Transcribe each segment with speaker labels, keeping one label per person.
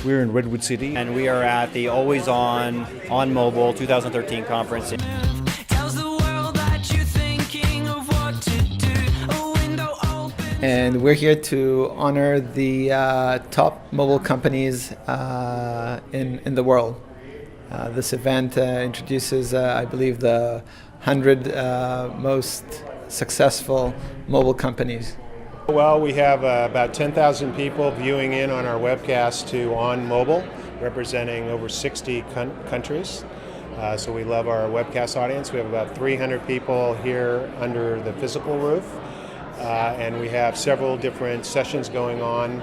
Speaker 1: We're in Redwood City.
Speaker 2: And we are at the Always On OnMobile 2013 conference.
Speaker 3: And we're here to honor the top mobile companies in the world. This event introduces, I believe, the 100 most successful mobile companies.
Speaker 4: Well, we have about 10,000 people viewing in on our webcast to OnMobile, representing over 60 countries. So we love our webcast audience. We have about 300 people here under the physical roof. And we have several different sessions going on,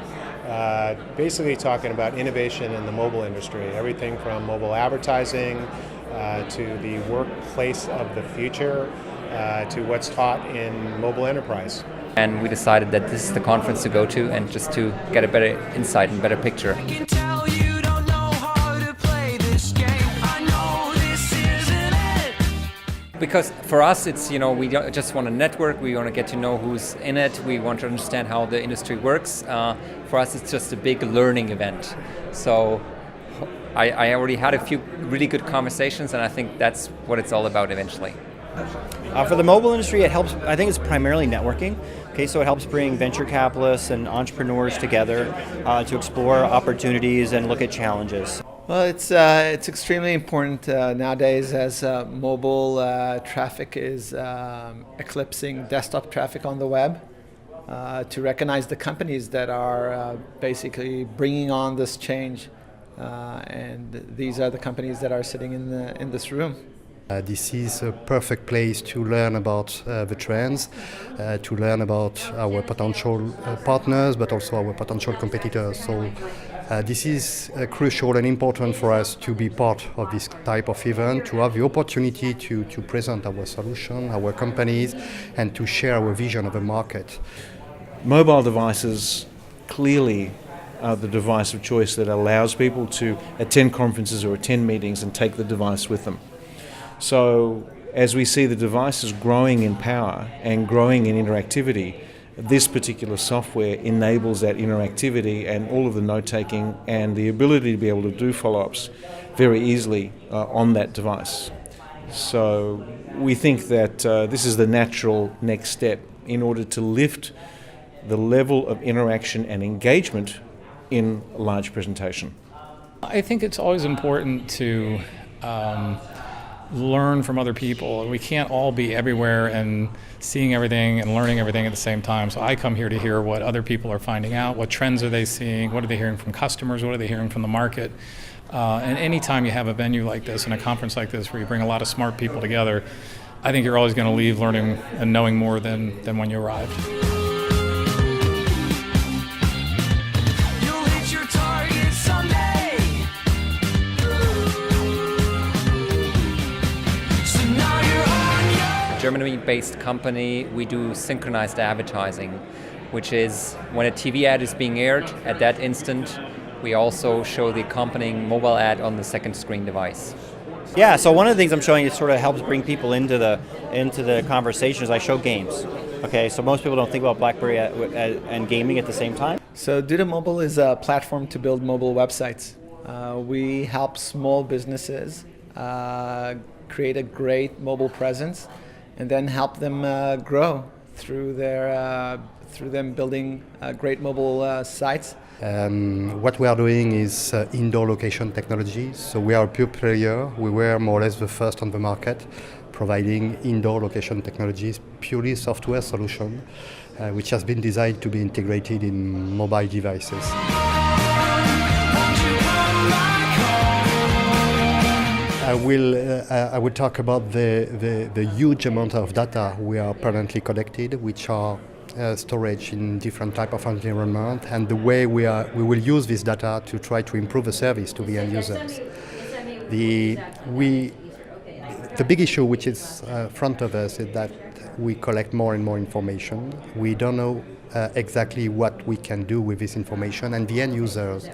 Speaker 4: basically talking about innovation in the mobile industry. Everything from mobile advertising to the workplace of the future to what's taught in mobile enterprise.
Speaker 5: And we decided that this is the conference to go to, and just to get a better insight and better picture. Because for us, it's, we just want to network, we want to get to know who's in it, we want to understand how the industry works. For us, it's just a big learning event. So I already had a few really good conversations, and I think that's what it's all about eventually.
Speaker 2: For the mobile industry, it helps. I think it's primarily networking. Okay, so it helps bring venture capitalists and entrepreneurs together to explore opportunities and look at challenges.
Speaker 3: Well, it's extremely important nowadays, as mobile traffic is eclipsing desktop traffic on the web, to recognize the companies that are basically bringing on this change, and these are the companies that are sitting in this room.
Speaker 6: This is a perfect place to learn about the trends, to learn about our potential partners, but also our potential competitors. So this is crucial and important for us to be part of this type of event, to have the opportunity to present our solution, our companies, and to share our vision of the market.
Speaker 1: Mobile devices clearly are the device of choice that allows people to attend conferences or attend meetings and take the device with them. So as we see the devices growing in power and growing in interactivity, this particular software enables that interactivity and all of the note-taking and the ability to be able to do follow-ups very easily on that device. So we think that this is the natural next step in order to lift the level of interaction and engagement in a large presentation.
Speaker 7: I think it's always important to learn from other people. We can't all be everywhere and seeing everything and learning everything at the same time. So I come here to hear what other people are finding out, what trends are they seeing, what are they hearing from customers, what are they hearing from the market. And anytime you have a venue like this and a conference like this where you bring a lot of smart people together, I think you're always going to leave learning and knowing more than when you arrived.
Speaker 5: Germany-based company, we do synchronized advertising, which is when a TV ad is being aired, at that instant, we also show the accompanying mobile ad on the second screen device.
Speaker 2: Yeah, so one of the things I'm showing, it sort of helps bring people into the conversation, is I show games. Okay, so most people don't think about BlackBerry and gaming at the same time.
Speaker 3: So Duda Mobile is a platform to build mobile websites. We help small businesses create a great mobile presence, and then help them grow through them building great mobile sites.
Speaker 6: What we are doing is indoor location technology. So we are a pure player. We were more or less the first on the market, providing indoor location technologies, purely software solution, which has been designed to be integrated in mobile devices. I will talk about the huge amount of data we are currently collected, which are storage in different type of environment, and the way we will use this data to try to improve the service to the end users. The big issue which is front of us is that we collect more and more information. We don't know exactly what we can do with this information, and the end users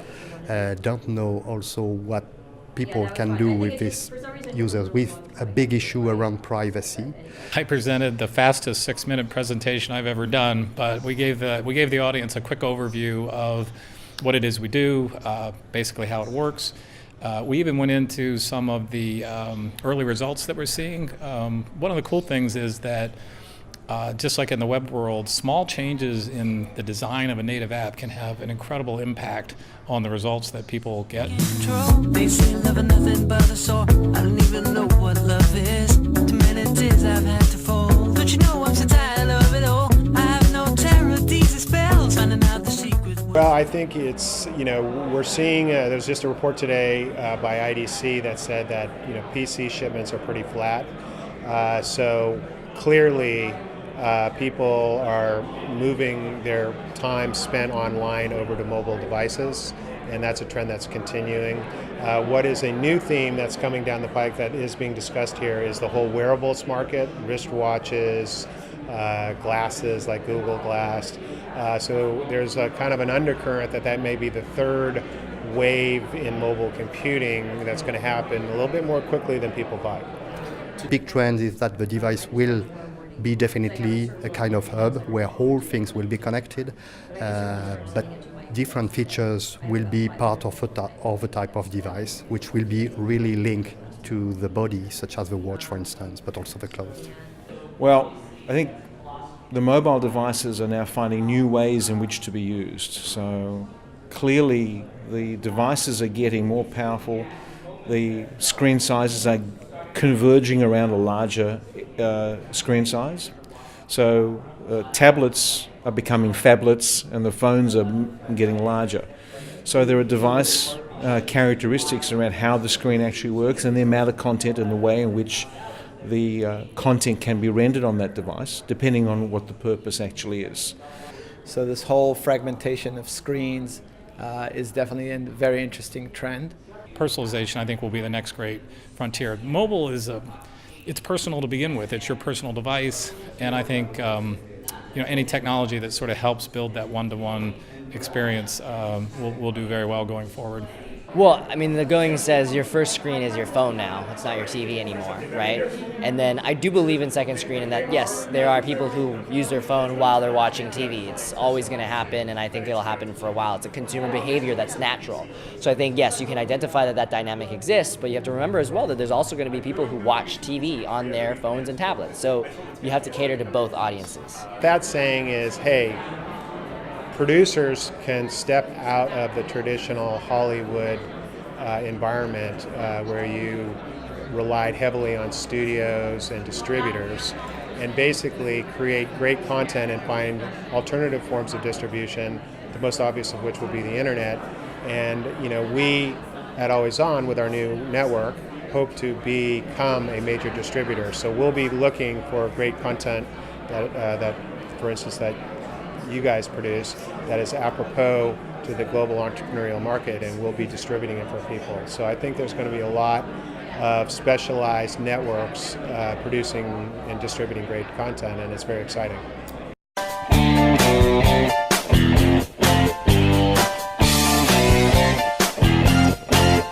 Speaker 6: don't know also what people can do with these users, with a big issue around privacy.
Speaker 7: I presented the fastest 6-minute presentation I've ever done, but we gave the audience a quick overview of what it is we do, basically how it works. We even went into some of the early results that we're seeing. One of the cool things is that just like in the web world, small changes in the design of a native app can have an incredible impact on the results that people get.
Speaker 8: They say love is nothing but a sore. I don't even know what love is. Too many tears I've had to fall. Don't you know I'm so tired of it all? I have no terror, these are spells. Finding out the secret.
Speaker 4: Well, I think it's, we're seeing, there's just a report today by IDC that said that, PC shipments are pretty flat. So clearly, people are moving their time spent online over to mobile devices, and that's a trend that's continuing. What is a new theme that's coming down the pike that is being discussed here is the whole wearables market, wristwatches, glasses like Google Glass. So there's a kind of an undercurrent that may be the third wave in mobile computing that's going to happen a little bit more quickly than people thought.
Speaker 6: The big trend is that the device will be definitely a kind of hub where whole things will be connected, but different features will be part of a type of device, which will be really linked to the body, such as the watch, for instance, but also the clothes.
Speaker 1: Well, I think the mobile devices are now finding new ways in which to be used. So clearly the devices are getting more powerful, the screen sizes are converging around a larger screen size. So tablets are becoming phablets and the phones are getting larger. So there are device characteristics around how the screen actually works and the amount of content and the way in which the content can be rendered on that device, depending on what the purpose actually is.
Speaker 3: So this whole fragmentation of screens is definitely a very interesting trend.
Speaker 7: Personalization, I think, will be the next great frontier. Mobile is it's personal to begin with. It's your personal device, and I think any technology that sort of helps build that one-to-one experience will do very well going forward.
Speaker 9: Well, I mean, the going says your first screen is your phone now. It's not your TV anymore, right? And then I do believe in second screen in that, yes, there are people who use their phone while they're watching TV. It's always going to happen, and I think it'll happen for a while. It's a consumer behavior that's natural. So I think, yes, you can identify that dynamic exists, but you have to remember as well that there's also going to be people who watch TV on their phones and tablets. So you have to cater to both audiences.
Speaker 4: That saying is, hey, producers can step out of the traditional Hollywood environment where you relied heavily on studios and distributors and basically create great content and find alternative forms of distribution, the most obvious of which would be the internet. And we at Always On with our new network hope to become a major distributor. So we'll be looking for great content that for instance, that you guys produce that is apropos to the global entrepreneurial market, and we'll be distributing it for people. So I think there's going to be a lot of specialized networks producing and distributing great content, and it's very exciting.